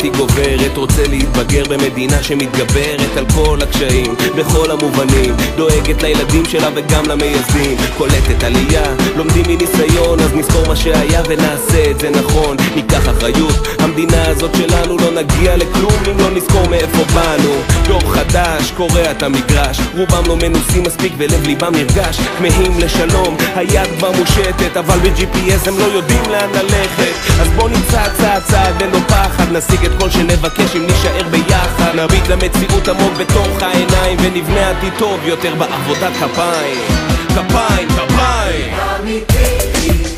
היא גוברת, רוצה להתבגר במדינה שמתגברת על כל הקשיים בכל המובנים, דואגת לילדים שלה וגם למייסדים, קולטת עלייה, לומדים מניסיון, אז נזכור מה שהיה ונעשה את זה נכון, ניקח אחריות, המדינה הזאת שלנו לא נגיע לכלום אם לא נזכור מאיפה באנו. דור חדש קורא את המגרש, רובם לא מנוסים מספיק ולב ליבם נרגש, כמהים לשלום, היד כבר מושטת, אבל ב-GPS הם לא יודעים לאן ללכת. אז בוא נצעד צעד צעד ללא פחד, נשיג את כל שנבקש אם נשאר ביחד, נביט למציאות עמוק בתוך העיניים ונבנה עתיד טוב יותר בעבודת כפיים. כפיים, כפיים אמיתי,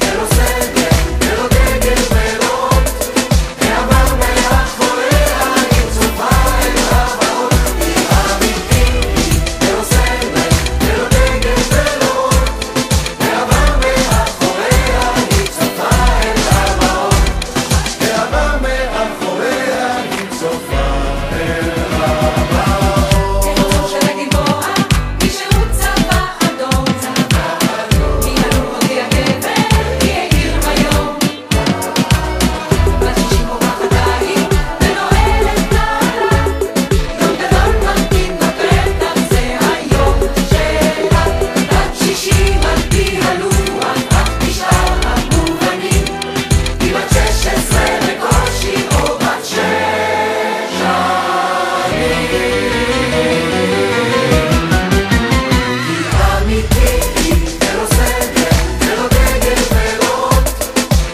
ולא סדר, ולא דגל ולא העבר מאחוריה, היא צופה אל הבאות. אמיתי, ולא סדר, ולא דגל ולא העבר מאחוריה, היא צופה אל הבאות. העבר מאחוריה, היא צופה אל הבאות. תרצו של הגלבוע, מי שהוא צבא אדום, מי הלוך אותי הגבר, מי הגיר ביום. בשישים פורחת ההיא, ונועלת נעלה, יום גדול ממתין בפתח, זה היום שלה. בת 60 על פי הלוח, רק נשאר המובנים, היא בת 16 בקושי או בת 6 אמיתי, ולא סדר, ולא דגל ולא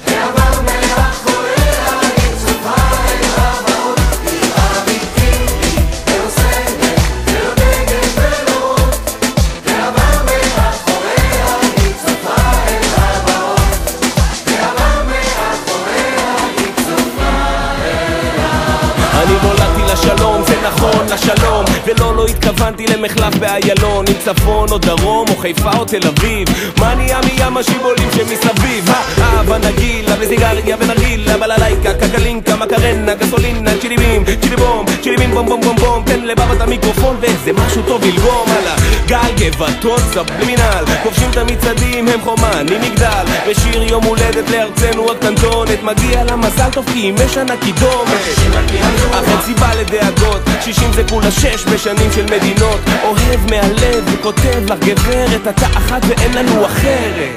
העבר מאחוריה, היא צופה אל הבאות. אמיתי, ולא סדר, ולא דגל ולא העבר מאחוריה, היא צופה אל הבאות. העבר מאחוריה, היא צופה אל הבאות. אני נולדתי לשלום, זה נכון לשלום, ולא התכוונתי למחלף באיילון, אם צפון או דרום או חיפה או תל אביב, מה נהיה מים השיבולים שמסביב? אהבה נגילה וסיגריה ונרגילה, בללייקה, קקלינקה, מקרנה, גסולינה, צ'יליבים, צ'יליבום, צ'יליבים בום בום בום בום, תן לבבת המיקרופון ואיזה משהו טוב ילגום על הגל, גבעתון, סבלימינל, כובשים את המצעדים, הם חומה, אני מגדל, בשיר יום הולדת לארצנו הקטנטונת, מגיע לה מזל טוב כי היא משנה קידומת, אך אין סיבה לדאגות, 60 זה כולה 6 בשנים של מדינות, אוהב מהלב וכותב לך גברת, אתה אחת ואין לנו אחרת.